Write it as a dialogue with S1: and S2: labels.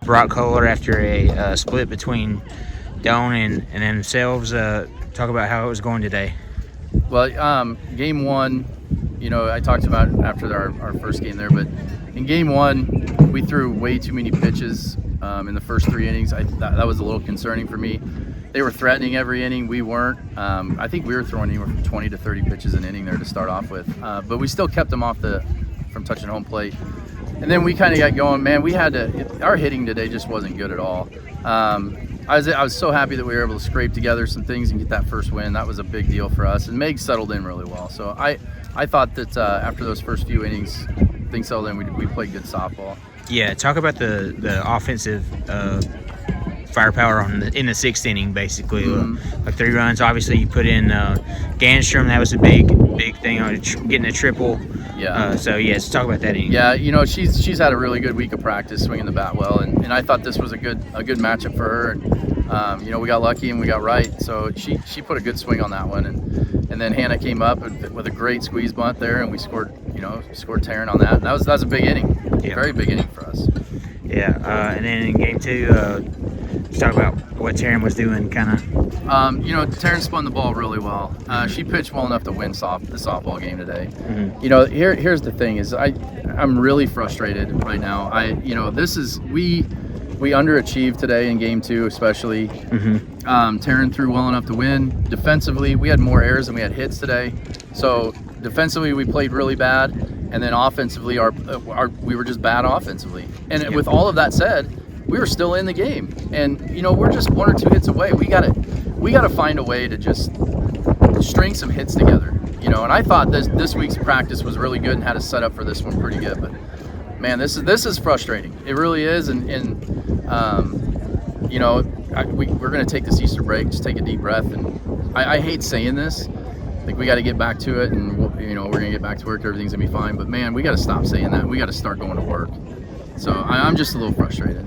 S1: Brock Culler after a split between Doane and themselves. Talk about how it was going today.
S2: Well, game one, I talked about after our first game there, but in game one, we threw way too many pitches in the first 3 innings. That was a little concerning for me. They were threatening every inning. We weren't. I think we were throwing anywhere from 20 to 30 pitches an inning there to start off with, but we still kept them from touching home plate. And then we kind of got going. Man, our hitting today just wasn't good at all. I was so happy that we were able to scrape together some things and get that first win. That was a big deal for us, and Meg settled in really well. So I thought that after those first few innings, things settled in. We played good softball.
S1: Yeah, talk about the offensive firepower in the 6th inning, basically. Like 3 runs. Obviously, you put in Ganstrom. That was a big thing on getting a triple.
S2: Yeah.
S1: So let's talk about that inning.
S2: Yeah, she's had a really good week of practice swinging the bat well, and I thought this was a good matchup for her. And we got lucky and we got right. So she put a good swing on that one, and then Hannah came up with a great squeeze bunt there, and we scored Taryn on that. And that was a big inning, very big inning for us.
S1: Yeah, and then in game 2, let's talk about what Taryn was doing, kind of.
S2: Taryn spun the ball really well. She pitched well enough to win the softball game today.
S1: Mm-hmm.
S2: Here's the thing is I'm really frustrated right now. We underachieved today in game 2, especially.
S1: Mm-hmm.
S2: Taryn threw well enough to win. Defensively, we had more errors than we had hits today. So defensively, we played really bad, and then offensively, we were just bad offensively. And with all of that said, we were still in the game. And we're just 1 or 2 hits away. We gotta find a way to just string some hits together. And I thought this week's practice was really good and had us set up for this one pretty good. But man, this is frustrating. It really is. And we're going to take this Easter break, just take a deep breath. And I hate saying this. I think we got to get back to it, and we're going to get back to work. Everything's going to be fine. But man, we got to stop saying that. We got to start going to work. So I'm just a little frustrated.